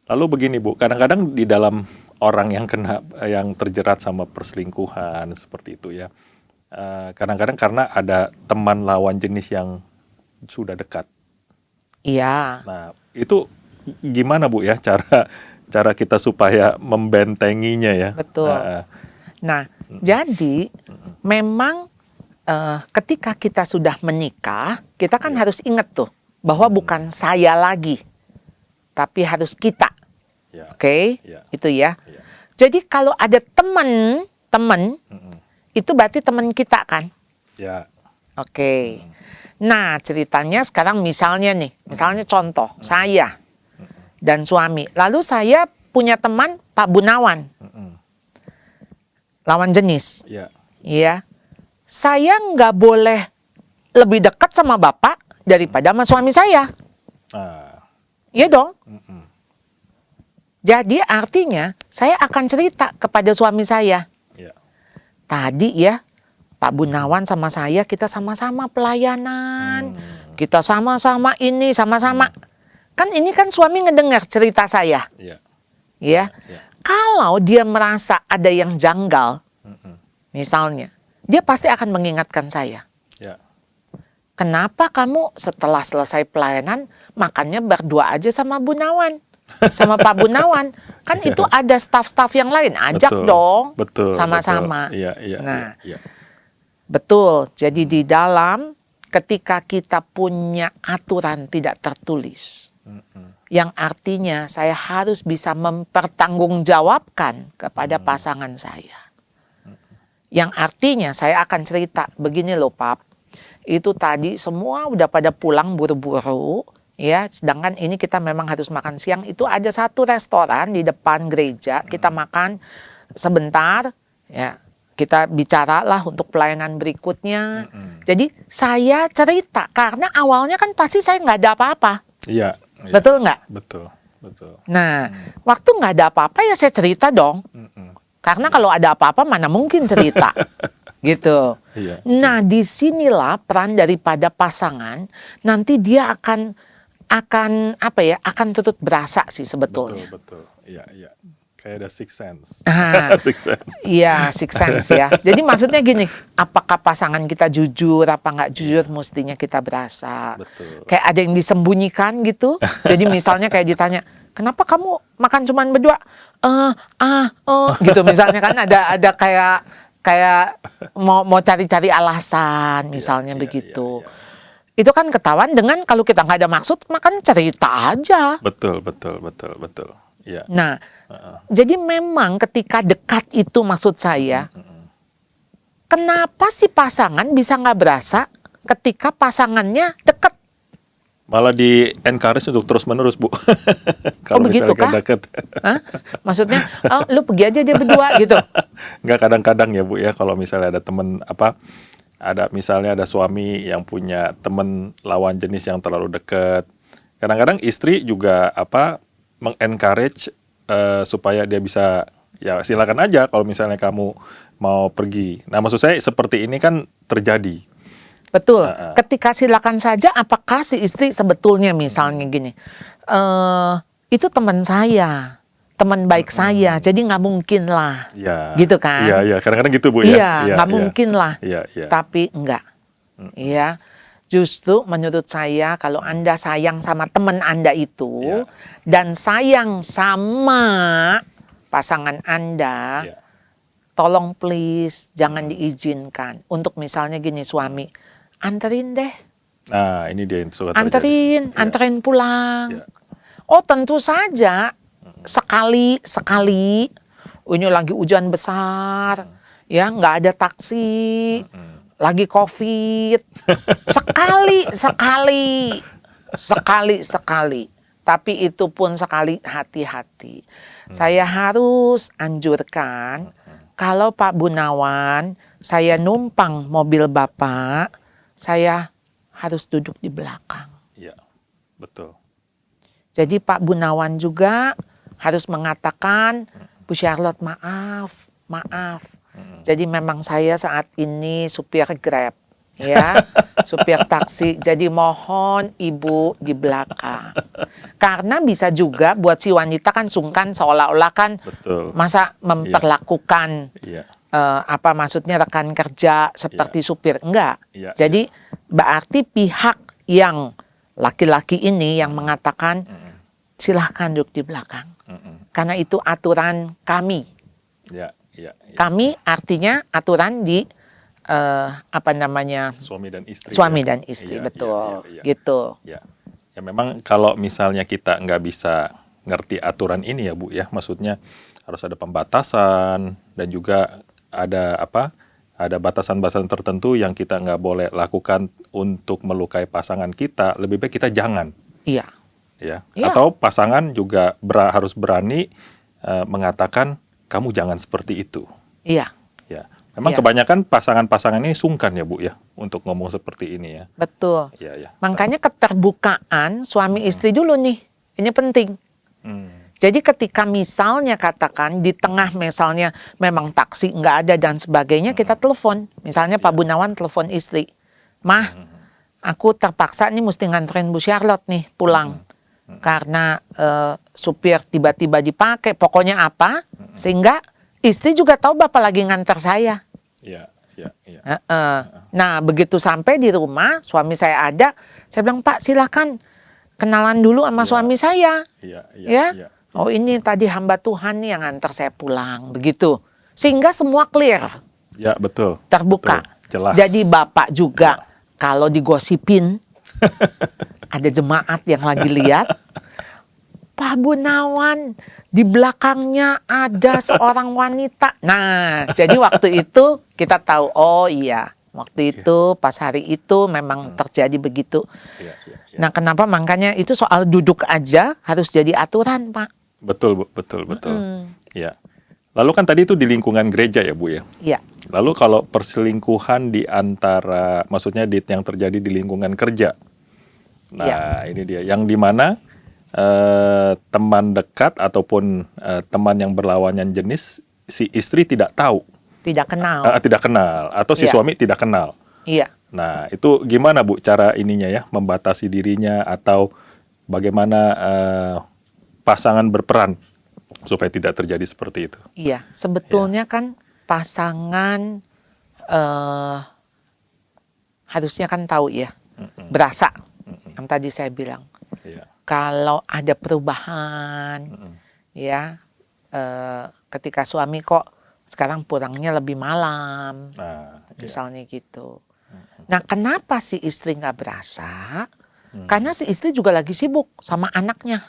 Lalu begini Bu, kadang-kadang di dalam orang yang yang terjerat sama perselingkuhan seperti itu ya, kadang-kadang karena ada teman lawan jenis yang sudah dekat. Iya, Nah, itu gimana Bu ya cara cara kita supaya membentenginya ya? betul. Nah, jadi memang ketika kita sudah menikah, kita kan Ya. harus ingat tuh bahwa bukan saya lagi, tapi harus kita. Ya. Oke, Ya. itu ya. Ya. Jadi kalau ada teman, itu berarti teman kita kan? Ya. Oke. Nah, ceritanya sekarang misalnya contoh, saya dan suami. Lalu saya punya teman Pak Gunawan, lawan jenis. Ya. Iya. Saya nggak boleh lebih dekat sama Bapak daripada sama suami saya. Ah. Iya dong. Jadi artinya saya akan cerita kepada suami saya. Ya. Tadi ya, Pak Gunawan sama saya kita sama-sama pelayanan. Kita sama-sama ini, sama-sama. Kan ini kan suami ngedengar cerita saya. Ya. Ya. Ya. Kalau dia merasa ada yang janggal, misalnya, dia pasti akan mengingatkan saya. Ya. Kenapa kamu setelah selesai pelayanan makannya berdua aja sama Gunawan? Sama Pak Gunawan? Kan itu ada staf-staf yang lain. Ajak Betul. dong. Betul. Sama-sama. Betul. Iya, iya, Nah, iya. betul. Jadi di dalam ketika kita punya aturan tidak tertulis, yang artinya saya harus bisa mempertanggungjawabkan kepada pasangan saya. Yang artinya saya akan cerita, begini loh Pap, itu tadi semua udah pada pulang buru-buru, ya. Sedangkan ini kita memang harus makan siang. Itu ada satu restoran di depan gereja, kita makan sebentar, ya. Kita bicaralah untuk pelayanan berikutnya. Jadi saya cerita, karena awalnya kan pasti saya nggak ada apa-apa. Iya. Iya. Betul nggak? Betul. Betul. Nah, waktu nggak ada apa-apa ya saya cerita dong. Karena kalau ada apa-apa mana mungkin cerita. Gitu. Iya. Nah, disinilah peran daripada pasangan. Nanti dia akan apa ya? Akan turut berasa sih sebetulnya. Betul, betul. Iya, iya. Kayak ada six sense. Six sense. Iya, six sense ya. Jadi maksudnya gini, apakah pasangan kita jujur apa nggak jujur, mestinya kita berasa. Betul. Kayak ada yang disembunyikan gitu. Jadi misalnya kayak ditanya, kenapa kamu makan cuman berdua? Gitu misalnya kan ada kayak mau cari-cari alasan misalnya begitu. Itu kan ketahuan dengan kalau kita nggak ada maksud, makan cerita aja. Betul, betul, betul, betul. Iya. Nah, jadi memang ketika dekat itu maksud saya, kenapa si pasangan bisa nggak berasa ketika pasangannya dekat? Malah di encourage untuk terus menerus Bu. Kalau begitu misalnya kah? deket. Hah? Maksudnya, lu pergi aja dia berdua gitu. Nggak, kadang-kadang ya Bu ya, kalau misalnya ada temen misalnya ada suami yang punya temen lawan jenis yang terlalu dekat. Kadang-kadang istri juga mengencourage supaya dia bisa, ya silakan aja kalau misalnya kamu mau pergi. Nah maksud saya seperti ini kan terjadi. Betul. Ketika silakan saja, apakah si istri sebetulnya misalnya gini, itu teman saya, teman baik saya, jadi nggak mungkin lah, gitu kan? Iya, iya. Kadang-kadang gitu Bu Iya, ya. nggak mungkin lah. Iya, iya. Tapi enggak, ya. Justru menurut saya kalau Anda sayang sama teman Anda itu dan sayang sama pasangan Anda, tolong please jangan diizinkan untuk misalnya gini, suami, anterin deh. Nah, ini dia yang suka terjadi. Anterin pulang. Oh, tentu saja sekali ini lagi hujan besar, ya nggak ada taksi, lagi COVID, sekali. Tapi itu pun sekali, hati-hati. Saya harus anjurkan, kalau Pak Gunawan, saya numpang mobil Bapak, saya harus duduk di belakang. Iya, betul. Jadi Pak Gunawan juga harus mengatakan, Bu Charlotte maaf. Jadi memang saya saat ini supir Grab, ya, supir taksi. Jadi mohon ibu di belakang. Karena bisa juga buat si wanita kan sungkan seolah-olah kan Betul. masa memperlakukan Iya. apa maksudnya rekan kerja seperti supir. Enggak. Iya, Jadi berarti pihak yang laki-laki ini yang mengatakan silahkan duduk di belakang. Karena itu aturan kami. Iya, iya, iya. Kami artinya aturan di apa namanya Suami dan istri. suami ya. dan istri, Iya, betul, iya, iya, iya. gitu. Ya. Ya memang kalau misalnya kita nggak bisa ngerti aturan ini ya Bu ya, maksudnya harus ada pembatasan dan juga ada apa? Ada batasan-batasan tertentu yang kita nggak boleh lakukan untuk melukai pasangan kita. Lebih baik kita jangan, Iya, ya. Iya. Atau pasangan juga harus berani mengatakan kamu jangan seperti itu. iya, Ya. Memang Iya. kebanyakan pasangan-pasangan ini sungkan ya Bu ya untuk ngomong seperti ini ya. betul. Iya ya. Makanya keterbukaan suami istri dulu nih, ini penting. Hmm. Jadi ketika misalnya katakan di tengah misalnya memang taksi nggak ada dan sebagainya, kita telepon. Misalnya Pak Gunawan telepon istri, Mah, aku terpaksa nih mesti nganterin Bu Charlotte nih pulang. Karena supir tiba-tiba dipakai, pokoknya apa, sehingga istri juga tahu Bapak lagi nganter saya. Iya, iya, iya. Nah, begitu sampai di rumah, suami saya ada, saya bilang, Pak silakan kenalan dulu sama Iya. suami saya. Iya, iya, Ya, iya. oh ini tadi hamba Tuhan nih yang antar saya pulang, begitu. Sehingga semua clear, Ya, betul. terbuka. Betul, jelas. Jadi Bapak juga kalau digosipin, ada jemaat yang lagi lihat, Pak Gunawan di belakangnya ada seorang wanita. Nah, jadi waktu itu kita tahu, oh iya, waktu itu pas hari itu memang terjadi begitu. Iya, iya, iya. Nah, kenapa makanya itu soal duduk aja harus jadi aturan, Pak. Betul, Bu. Betul, betul. Iya. Lalu kan tadi itu di lingkungan gereja ya, Bu ya. Iya, Lalu kalau perselingkuhan di antara, maksudnya yang terjadi di lingkungan kerja. Nah, ini dia. Yang dimana teman dekat ataupun teman yang berlawanan jenis, si istri tidak tahu, tidak kenal. tidak kenal, atau si Iya. suami tidak kenal. Iya. Nah, itu gimana Bu cara ininya ya, membatasi dirinya atau bagaimana pasangan berperan supaya tidak terjadi seperti itu? Iya, sebetulnya kan pasangan harusnya kan tahu ya, berasa. Yang tadi saya bilang, Iya. kalau ada perubahan, ya, ketika suami kok sekarang pulangnya lebih malam, Nah, iya. misalnya gitu. Nah, kenapa si istri nggak berasa? Karena si istri juga lagi sibuk sama anaknya.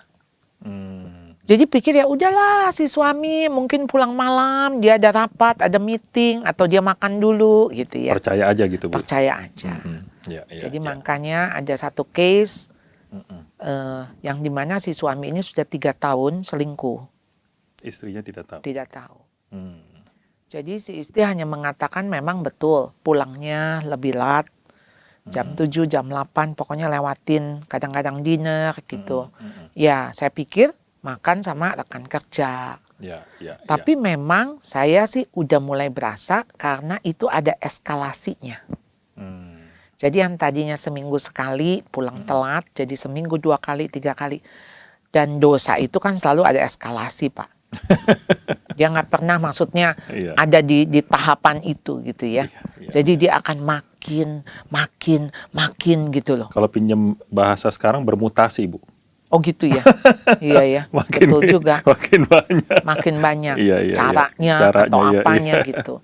Hmm, Jadi pikir ya udahlah si suami mungkin pulang malam, dia ada rapat, ada meeting, atau dia makan dulu gitu ya. percaya aja gitu Bu. Percaya aja. Iya, iya, Jadi iya. makanya ada satu case yang dimana si suami ini sudah 3 tahun selingkuh, Istrinya tidak tahu. tidak tahu. Hmm, Jadi si istri hanya mengatakan memang betul pulangnya lebih lat, jam 7, jam 8, pokoknya lewatin kadang-kadang dinner gitu. Ya saya pikir makan sama rekan kerja. ya, ya, Tapi memang saya sih udah mulai berasa karena itu ada eskalasinya. Hmm, Jadi yang tadinya seminggu sekali pulang telat, jadi seminggu 2 kali, 3 kali. Dan dosa itu kan selalu ada eskalasi, Pak. Dia nggak pernah maksudnya Iya. ada di tahapan itu gitu ya. Iya, Jadi dia akan makin gitu loh. Kalau pinjam bahasa sekarang bermutasi Bu. Oh gitu ya. Iya ya. Makin Betul juga. Makin banyak. Makin banyak Iya, iya, iya. caranya atau Caranya, iya, apanya gitu.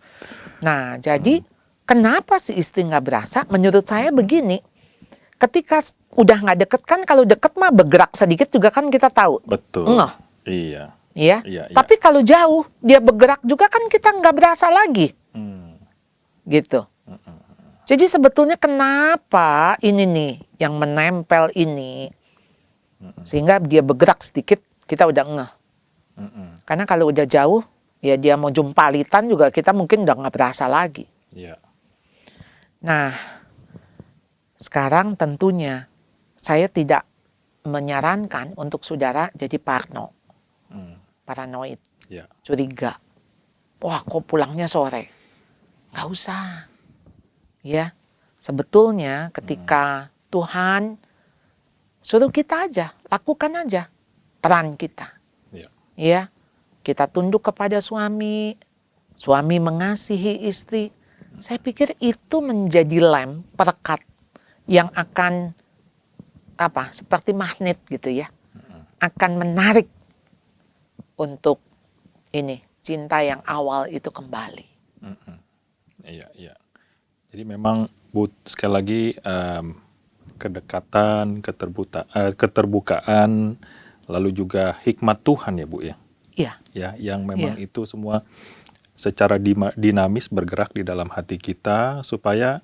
Nah, jadi kenapa si istri nggak berasa? Menurut saya begini, ketika udah nggak deket kan, kalau deket mah bergerak sedikit juga kan kita tahu. Betul. Ngeh. Iya. Ya. Iya, iya. Tapi kalau jauh dia bergerak juga kan kita nggak berasa lagi, Hmm, gitu. Jadi sebetulnya kenapa ini nih yang menempel ini, sehingga dia bergerak sedikit kita udah ngeh. Karena kalau udah jauh, ya dia mau jumpalitan juga kita mungkin udah nggak berasa lagi. Iya. Nah, sekarang tentunya saya tidak menyarankan untuk saudara jadi paranoid, Iya. curiga. Wah, kok pulangnya sore? Nggak usah. Ya, Sebetulnya ketika Tuhan suruh kita aja, lakukan aja peran kita. Iya. Ya, kita tunduk kepada suami, suami mengasihi istri. Saya pikir itu menjadi lem, perekat yang akan seperti magnet gitu ya. Akan menarik untuk ini cinta yang awal itu kembali. Iya, iya. Jadi memang Bu, sekali lagi kedekatan, keterbukaan, lalu juga hikmat Tuhan ya Bu ya. Iya. Ya, yang memang itu semua secara dinamis bergerak di dalam hati kita supaya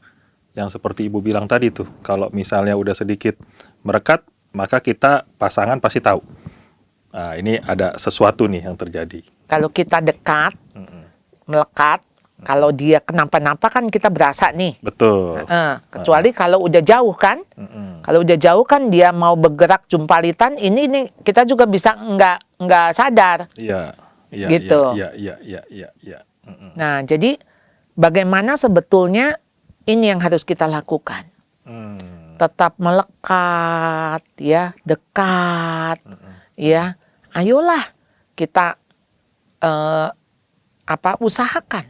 yang seperti Ibu bilang tadi tuh, kalau misalnya udah sedikit merekat, maka kita pasangan pasti tahu. Nah, ini ada sesuatu nih yang terjadi. Kalau kita dekat, melekat, kalau dia kenapa-napa kan kita berasa nih. Betul. Kecuali kalau udah jauh kan. Kalau udah jauh kan dia mau bergerak jumpalitan, ini kita juga bisa nggak sadar. Iya, iya, Gitu. Iya. Nah, jadi bagaimana sebetulnya ini yang harus kita lakukan. Tetap melekat, ya, dekat, ya. Ayolah kita usahakan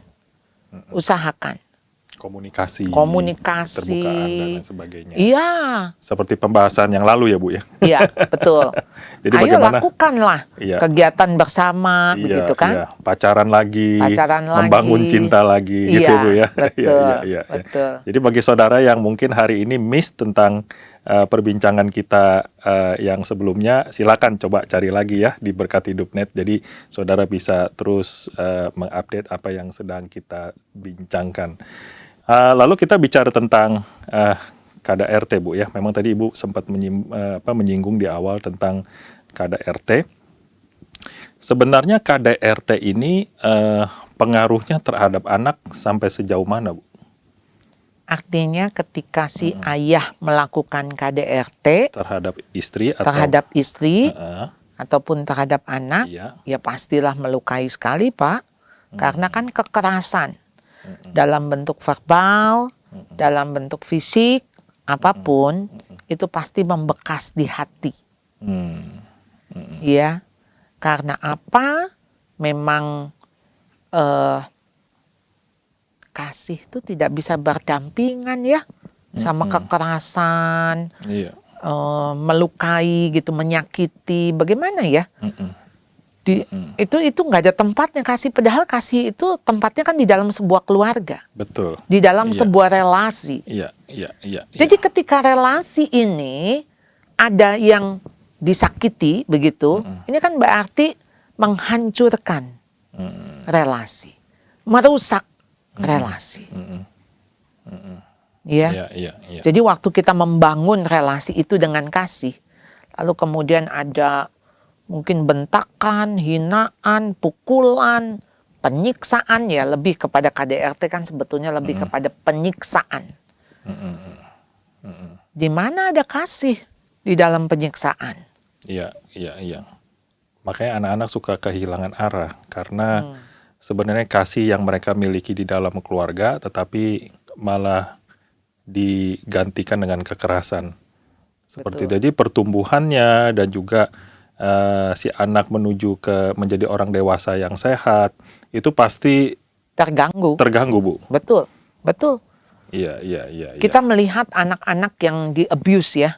Komunikasi, komunikasi, keterbukaan dan lain sebagainya. iya, Seperti pembahasan yang lalu ya Bu ya. iya, betul. Jadi Ayo bagaimana? lakukanlah Iya. kegiatan bersama, Iya, begitu kan? iya. Pacaran lagi, membangun lagi. cinta lagi, Iya, gitu Bu ya. betul, Iya. betul. Jadi bagi saudara yang mungkin hari ini miss tentang perbincangan kita yang sebelumnya, silakan coba cari lagi ya di Berkat Hidup.net. Jadi saudara bisa terus mengupdate apa yang sedang kita bincangkan. Lalu kita bicara tentang KDRT Bu ya. Memang tadi Ibu sempat menyinggung di awal tentang KDRT. Sebenarnya KDRT ini pengaruhnya terhadap anak sampai sejauh mana Bu? Artinya ketika si ayah melakukan KDRT Terhadap istri atau terhadap istri Heeh, ataupun terhadap anak, iya. ya pastilah melukai sekali Pak. Karena kan kekerasan dalam bentuk verbal, dalam bentuk fisik, apapun, itu pasti membekas di hati. Ya, karena apa? Memang kasih itu tidak bisa berdampingan ya sama kekerasan, Iya. melukai gitu, menyakiti. Bagaimana ya? Itu nggak ada tempatnya kasih. Padahal kasih itu tempatnya kan di dalam sebuah keluarga, Betul. di dalam Iya. sebuah relasi. Iya. Jadi ketika relasi ini ada yang disakiti begitu, ini kan berarti menghancurkan relasi, merusak relasi. Ya. Iya. Jadi waktu kita membangun relasi itu dengan kasih, lalu kemudian ada mungkin bentakan, hinaan, pukulan, penyiksaan, ya lebih kepada KDRT kan sebetulnya lebih kepada penyiksaan. Di mana ada kasih di dalam penyiksaan? Iya. Makanya anak-anak suka kehilangan arah karena sebenarnya kasih yang mereka miliki di dalam keluarga tetapi malah digantikan dengan kekerasan. Seperti itu. Jadi pertumbuhannya dan juga si anak menuju ke menjadi orang dewasa yang sehat itu pasti terganggu Bu. Betul. Iya. Kita melihat anak-anak yang di-abuse ya,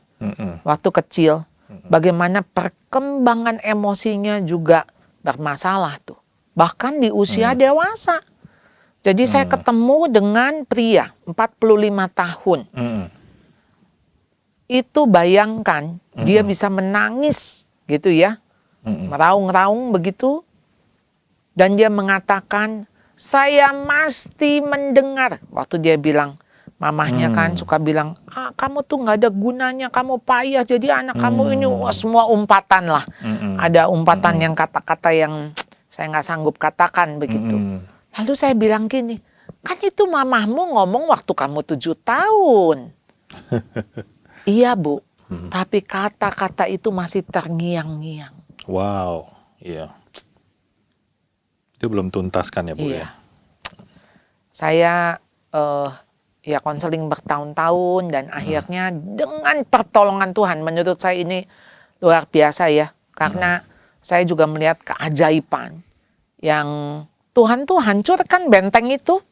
waktu kecil, bagaimana perkembangan emosinya juga bermasalah tuh. Bahkan di usia dewasa. Jadi saya ketemu dengan pria 45 tahun. Itu bayangkan, dia bisa menangis gitu ya, meraung-raung begitu. Dan dia mengatakan, saya mesti mendengar. Waktu dia bilang, mamahnya kan suka bilang, kamu tuh nggak ada gunanya, kamu payah, jadi anak kamu ini semua umpatan lah. Ada umpatan yang kata-kata yang saya nggak sanggup katakan begitu. Lalu saya bilang gini, kan itu mamahmu ngomong waktu kamu 7 tahun. Iya Bu, tapi kata-kata itu masih terngiang-ngiang. Wow, iya. Itu belum tuntas kan ya Bu Iya. ya? Saya ya konseling bertahun-tahun dan akhirnya dengan pertolongan Tuhan, menurut saya ini luar biasa ya, karena saya juga melihat keajaiban yang Tuhan tuh hancurkan benteng itu.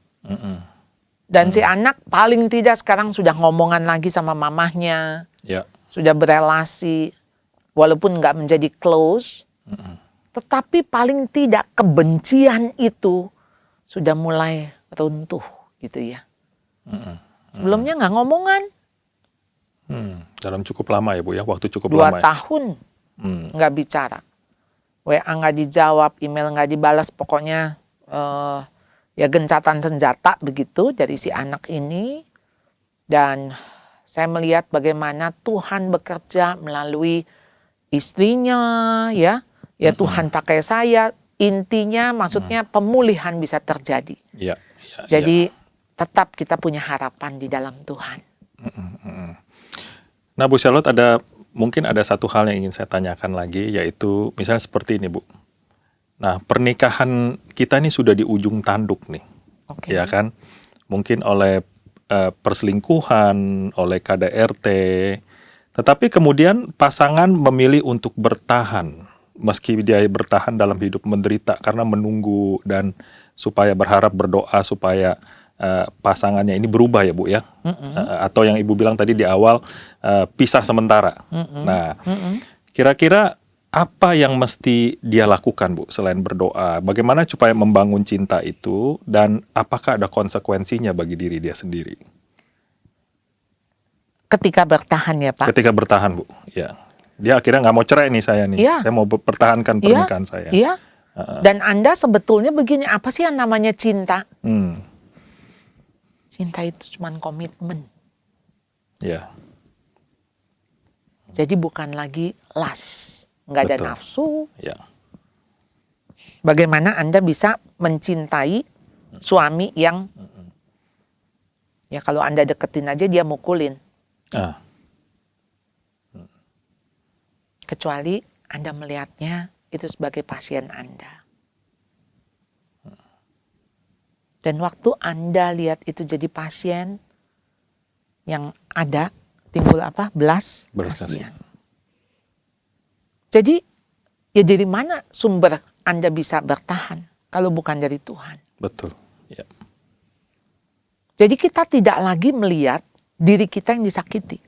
Dan si anak paling tidak sekarang sudah ngomongan lagi sama mamahnya, Ya. sudah berelasi, walaupun nggak menjadi close, tetapi paling tidak kebencian itu sudah mulai runtuh gitu ya. Sebelumnya nggak ngomongan, Dalam cukup lama ya Bu ya, waktu cukup 2 lama ya. tahun nggak bicara. WA nggak dijawab, email nggak dibalas, pokoknya ya gencatan senjata begitu dari si anak ini. Dan saya melihat bagaimana Tuhan bekerja melalui istrinya ya Tuhan pakai saya. Intinya maksudnya pemulihan bisa terjadi. Iya, iya, Jadi tetap kita punya harapan di dalam Tuhan. Nah Bu Charlotte, mungkin ada satu hal yang ingin saya tanyakan lagi, yaitu misalnya seperti ini Bu. Nah pernikahan kita ini sudah di ujung tanduk nih, Oke. ya kan? Mungkin oleh perselingkuhan, oleh KDRT, tetapi kemudian pasangan memilih untuk bertahan, meski dia bertahan dalam hidup menderita karena menunggu dan supaya berharap, berdoa supaya pasangannya ini berubah ya Bu ya, atau yang Ibu bilang tadi di awal pisah sementara. Nah, kira-kira apa yang mesti dia lakukan Bu selain berdoa? Bagaimana supaya membangun cinta itu dan apakah ada konsekuensinya bagi diri dia sendiri? Ketika bertahan ya Pak. Ketika bertahan Bu, ya. Dia akhirnya nggak mau cerai nih saya nih, Iya. saya mau pertahankan pernikahan saya. Iya. Dan Anda sebetulnya begini, apa sih yang namanya cinta? Cinta itu cuma komitmen. Ya, Jadi bukan lagi lust, nggak ada Betul. nafsu. ya, Bagaimana Anda bisa mencintai suami yang ya kalau Anda deketin aja dia mukulin. Kecuali Anda melihatnya itu sebagai pasien Anda. Dan waktu Anda lihat itu jadi pasien yang ada, timbul apa? Belas kasihan. Jadi ya dari mana sumber Anda bisa bertahan kalau bukan dari Tuhan? betul. Ya, Jadi kita tidak lagi melihat diri kita yang disakiti.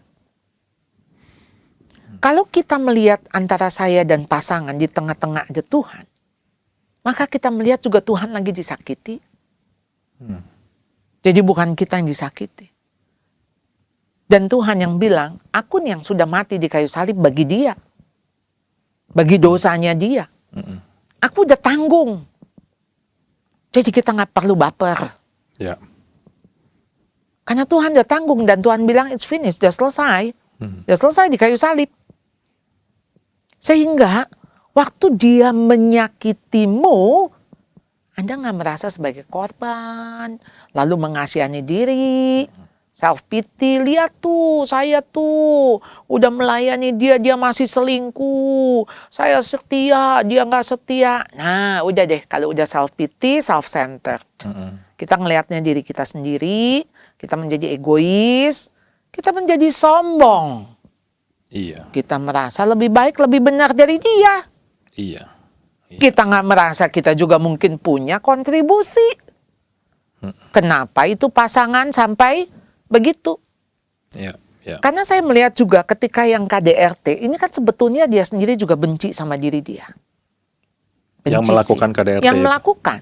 Kalau kita melihat antara saya dan pasangan di tengah-tengah ada Tuhan, maka kita melihat juga Tuhan lagi disakiti. Jadi bukan kita yang disakiti. Dan Tuhan yang bilang, aku yang sudah mati di kayu salib bagi dia. Bagi dosanya dia. Aku udah tanggung. Jadi kita nggak perlu baper. ya, Karena Tuhan udah tanggung dan Tuhan bilang it's finished, udah selesai. Udah selesai di kayu salib. Sehingga waktu dia menyakitimu, Anda nggak merasa sebagai korban, lalu mengasihani diri, self pity, lihat tuh, saya tuh udah melayani dia, dia masih selingkuh, saya setia, dia nggak setia. Nah udah deh, kalau udah self pity, self centered, kita ngelihatnya diri kita sendiri, kita menjadi egois, kita menjadi sombong, iya, kita merasa lebih baik, lebih benar dari dia. iya, Kita nggak merasa kita juga mungkin punya kontribusi. Kenapa itu pasangan sampai begitu? ya, ya, Karena saya melihat juga ketika yang KDRT, ini kan sebetulnya dia sendiri juga benci sama diri dia. Yang Benci melakukan sih. KDRT Yang itu. melakukan.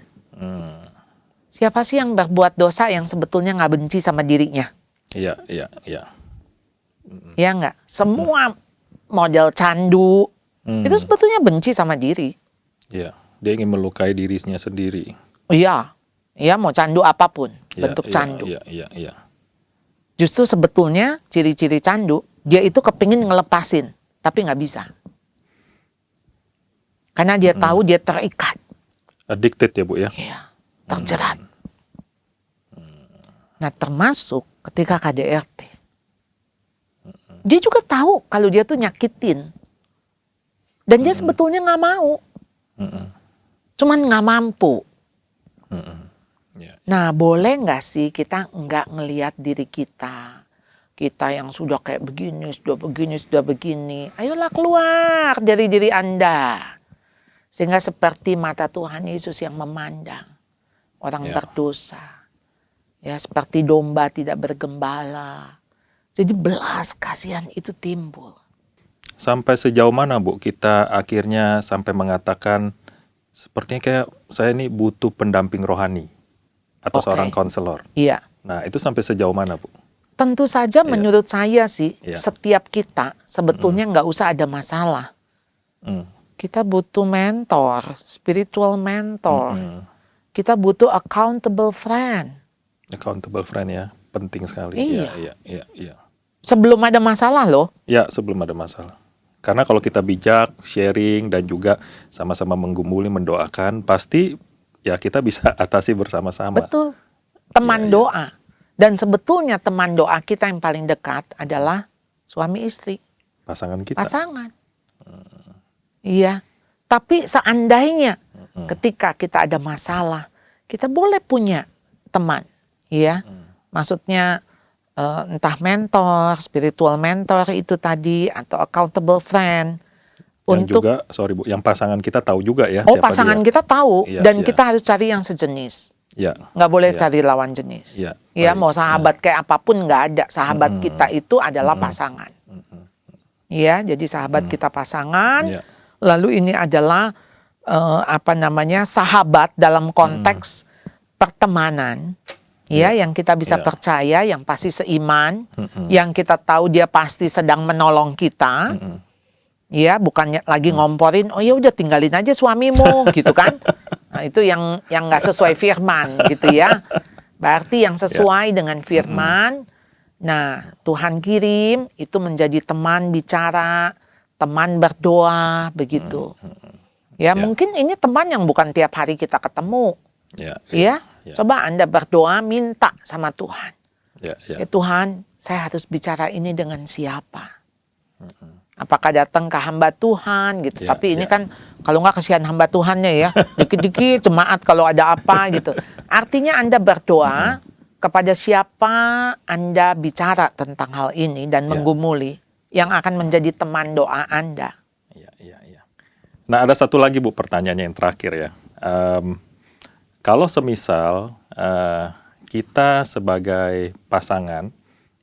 Siapa sih yang berbuat dosa yang sebetulnya nggak benci sama dirinya? iya, iya, iya, Ya nggak? Semua model candu, itu sebetulnya benci sama diri. iya. Dia ingin melukai dirinya sendiri. Iya, iya mau candu apapun, Iya, bentuk iya, candu. Iya, iya, iya. Justru sebetulnya ciri-ciri candu, dia itu kepingin ngelepasin, tapi nggak bisa. Karena dia tahu dia terikat, Addicted ya Bu ya. ya, terjerat. Nah termasuk ketika KDRT. Dia juga tahu kalau dia tuh nyakitin. Dan dia sebetulnya nggak mau. Cuman nggak mampu. Ya. Nah, boleh nggak sih kita nggak ngelihat diri kita? Kita yang sudah kayak begini, sudah begini, sudah begini. Ayolah keluar dari diri Anda. Sehingga seperti mata Tuhan Yesus yang memandang orang Ya. berdosa. Ya, seperti domba tidak bergembala. Jadi belas kasihan itu timbul. Sampai sejauh mana Bu kita akhirnya sampai mengatakan sepertinya kayak saya ini butuh pendamping rohani atau Oke. seorang konselor. Iya. Nah, itu sampai sejauh mana Bu? Tentu saja menurut saya sih, Iya. setiap kita sebetulnya nggak usah ada masalah. Hmm. Kita butuh mentor, spiritual mentor. Hmm. Kita butuh accountable friend. Accountable friend ya, penting sekali. Iya. Iya. Sebelum ada masalah loh. Ya, sebelum ada masalah. Karena kalau kita bijak, sharing, dan juga sama-sama menggumuli, mendoakan, pasti ya kita bisa atasi bersama-sama. Betul. Teman Iya. doa. Dan sebetulnya teman doa kita yang paling dekat adalah suami istri, Pasangan kita. pasangan. Iya. Tapi seandainya ketika kita ada masalah, kita boleh punya teman. Iya. Maksudnya entah mentor, spiritual mentor itu tadi, atau accountable friend. Dan juga, sorry Bu, yang pasangan kita tahu juga ya Oh, siapa pasangan dia. kita tahu, Iya, dan iya. kita harus cari yang sejenis. Ya. Nggak boleh Iya. cari lawan jenis. Iya, Ya, baik. mau sahabat kayak apapun nggak ada. Sahabat kita itu adalah pasangan. Iya, jadi sahabat kita pasangan. Iya. Lalu ini adalah sahabat dalam konteks pertemanan. Ya, yang kita bisa Iya. percaya, yang pasti seiman, yang kita tahu dia pasti sedang menolong kita. Ya, bukannya lagi ngomporin, oh ya udah tinggalin aja suamimu, gitu kan? Nah, itu yang nggak sesuai firman, gitu ya. Berarti yang sesuai dengan firman. Nah, Tuhan kirim itu menjadi teman bicara, teman berdoa, begitu. Ya, mungkin ini teman yang bukan tiap hari kita ketemu. Ya. Ya, coba Anda berdoa, minta sama Tuhan. Ya. Ya Tuhan, saya harus bicara ini dengan siapa? Apakah datang ke hamba Tuhan gitu? Ya, Tapi ini ya. kan kalau nggak kasihan hamba Tuhannya ya, dikit-dikit jemaat kalau ada apa gitu. Artinya Anda berdoa kepada siapa Anda bicara tentang hal ini dan menggumuli yang akan menjadi teman doa Anda. Iya. Nah, ada satu lagi Bu pertanyaannya yang terakhir ya. Kalau semisal kita sebagai pasangan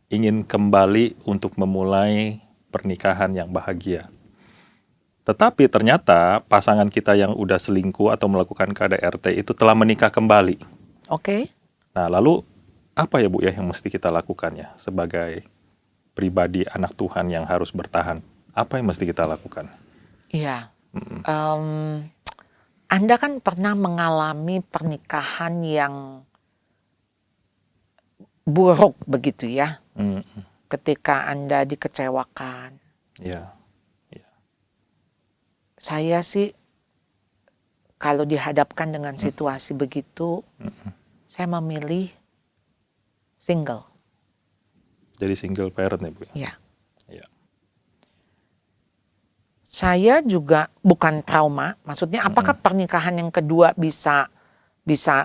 ingin kembali untuk memulai pernikahan yang bahagia, tetapi ternyata pasangan kita yang udah selingkuh atau melakukan KDRT itu telah menikah kembali. Oke? Nah, lalu apa ya Bu ya yang mesti kita lakukan ya sebagai pribadi anak Tuhan yang harus bertahan? Apa yang mesti kita lakukan? Iya. Anda kan pernah mengalami pernikahan yang buruk begitu ya, ketika Anda dikecewakan. Ya. Saya sih kalau dihadapkan dengan situasi begitu, saya memilih single. Jadi single parent ya Bu? Ya. Ya. Saya juga bukan trauma, maksudnya apakah pernikahan yang kedua bisa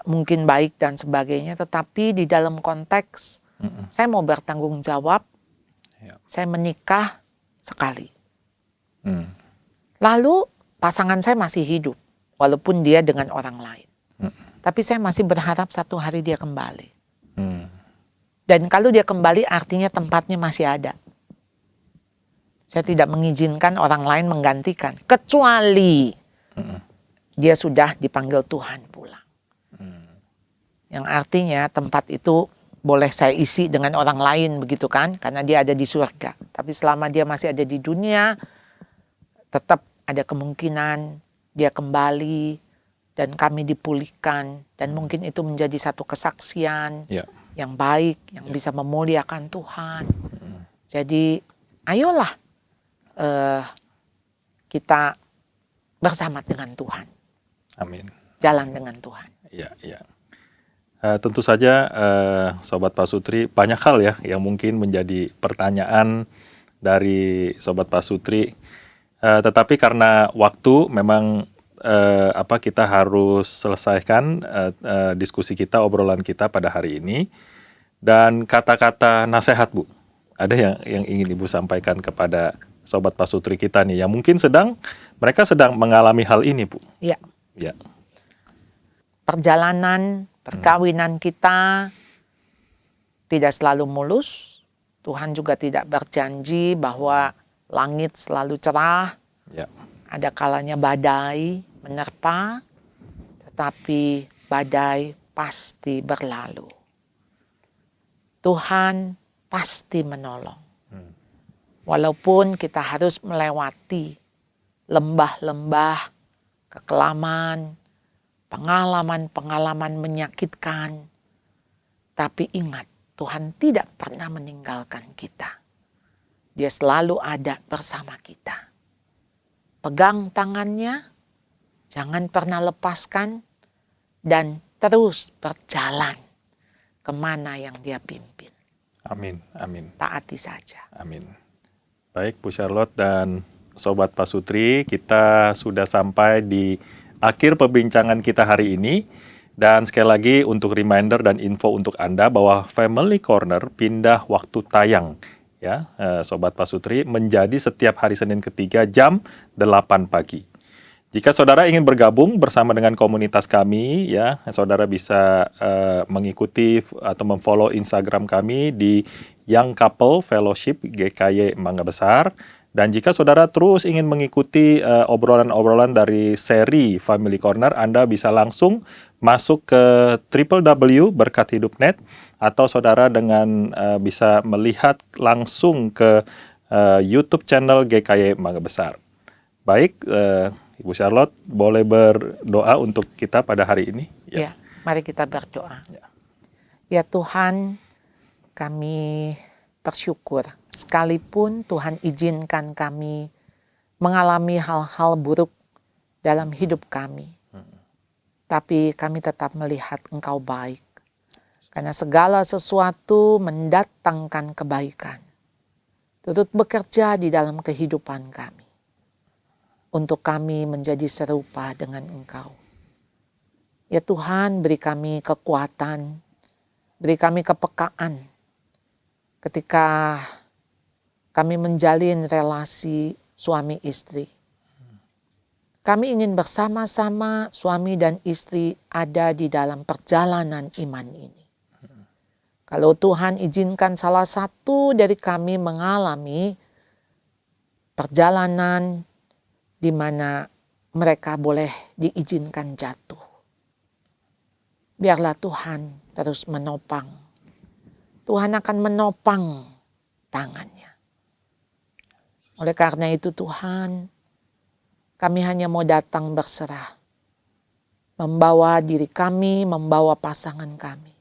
mungkin baik dan sebagainya, tetapi di dalam konteks saya mau bertanggung jawab, Ya. saya menikah sekali. Hmm. Lalu pasangan saya masih hidup, walaupun dia dengan orang lain. Tapi saya masih berharap satu hari dia kembali. Hmm. Dan kalau dia kembali artinya tempatnya masih ada. Saya tidak mengizinkan orang lain menggantikan, kecuali dia sudah dipanggil Tuhan pulang. Yang artinya tempat itu boleh saya isi dengan orang lain begitu kan, karena dia ada di surga. Tapi selama dia masih ada di dunia, tetap ada kemungkinan dia kembali dan kami dipulihkan. Dan mungkin itu menjadi satu kesaksian Ya. yang baik, yang bisa memuliakan Tuhan. Jadi ayolah kita bersama dengan Tuhan, Amin. jalan dengan Tuhan. Ya. Tentu saja Sobat Pasutri banyak hal ya yang mungkin menjadi pertanyaan dari Sobat Pasutri. Tetapi karena waktu memang kita harus selesaikan diskusi kita, obrolan kita pada hari ini. Dan kata-kata nasihat, Bu, ada yang ingin Ibu sampaikan kepada Sobat Pasutri kita nih, yang mungkin mereka sedang mengalami hal ini, Bu. Ya, Ya. perjalanan perkawinan kita tidak selalu mulus. Tuhan juga tidak berjanji bahwa langit selalu cerah. Ya. Ada kalanya badai menerpa, tetapi badai pasti berlalu. Tuhan pasti menolong. Walaupun kita harus melewati lembah-lembah kekelaman, pengalaman-pengalaman menyakitkan, tapi ingat, Tuhan tidak pernah meninggalkan kita. Dia selalu ada bersama kita. Pegang tangannya, jangan pernah lepaskan, dan terus berjalan kemana yang dia pimpin. Amin, amin. Taati saja. Amin. Baik, Bu Charlotte dan Sobat Pasutri, kita sudah sampai di akhir perbincangan kita hari ini. Dan sekali lagi untuk reminder dan info untuk Anda bahwa Family Corner pindah waktu tayang, ya, Sobat Pasutri, menjadi setiap hari Senin ketiga jam 8 pagi. Jika saudara ingin bergabung bersama dengan komunitas kami, ya, saudara bisa mengikuti atau memfollow Instagram kami di Young Couple Fellowship GKY Mangga Besar. Dan jika saudara terus ingin mengikuti obrolan-obrolan dari seri Family Corner, Anda bisa langsung masuk ke www.berkathidupnet, atau saudara dengan bisa melihat langsung ke YouTube channel GKY Mangga Besar. Baik, Ibu Charlotte, boleh berdoa untuk kita pada hari ini? Ya, mari kita berdoa. Ya Tuhan, kami bersyukur sekalipun Tuhan izinkan kami mengalami hal-hal buruk dalam hidup kami. Tapi kami tetap melihat Engkau baik. Karena segala sesuatu mendatangkan kebaikan. Turut bekerja di dalam kehidupan kami. Untuk kami menjadi serupa dengan Engkau. Ya Tuhan, beri kami kekuatan, beri kami kepekaan ketika kami menjalin relasi suami istri. Kami ingin bersama-sama suami dan istri ada di dalam perjalanan iman ini. Kalau Tuhan izinkan salah satu dari kami mengalami perjalanan di mana mereka boleh diizinkan jatuh, biarlah Tuhan terus menopang. Tuhan akan menopang tangannya. Oleh karena itu Tuhan, kami hanya mau datang berserah. Membawa diri kami, membawa pasangan kami.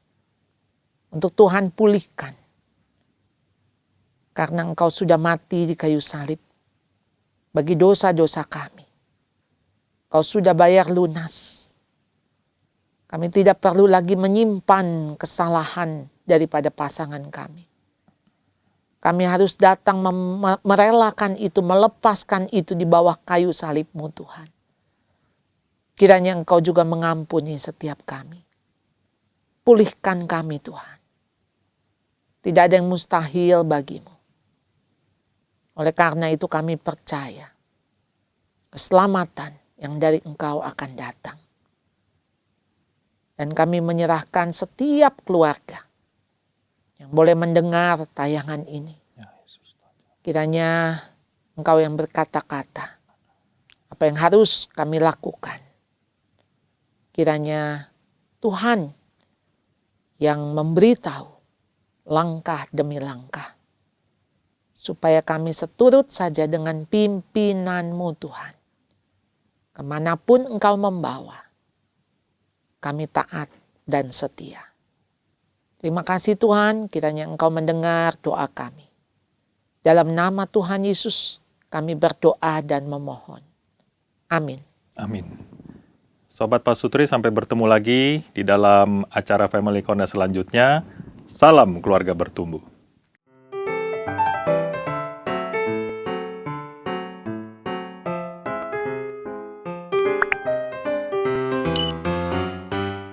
Untuk Tuhan pulihkan. Karena Engkau sudah mati di kayu salib. Bagi dosa-dosa kami. Kau sudah bayar lunas. Kami tidak perlu lagi menyimpan kesalahan daripada pasangan kami. Kami harus datang merelakan itu, melepaskan itu di bawah kayu salib-Mu Tuhan. Kiranya Engkau juga mengampuni setiap kami. Pulihkan kami Tuhan. Tidak ada yang mustahil bagi-Mu. Oleh karena itu kami percaya keselamatan yang dari Engkau akan datang. Dan kami menyerahkan setiap keluarga yang boleh mendengar tayangan ini. Kiranya Engkau yang berkata-kata apa yang harus kami lakukan. Kiranya Tuhan yang memberitahu langkah demi langkah. Supaya kami seturut saja dengan pimpinan-Mu Tuhan. Kemanapun Engkau membawa, kami taat dan setia. Terima kasih Tuhan, kiranya Engkau mendengar doa kami. Dalam nama Tuhan Yesus, kami berdoa dan memohon. Amin. Amin. Sobat Pasutri, sampai bertemu lagi di dalam acara Family Corner selanjutnya. Salam keluarga bertumbuh.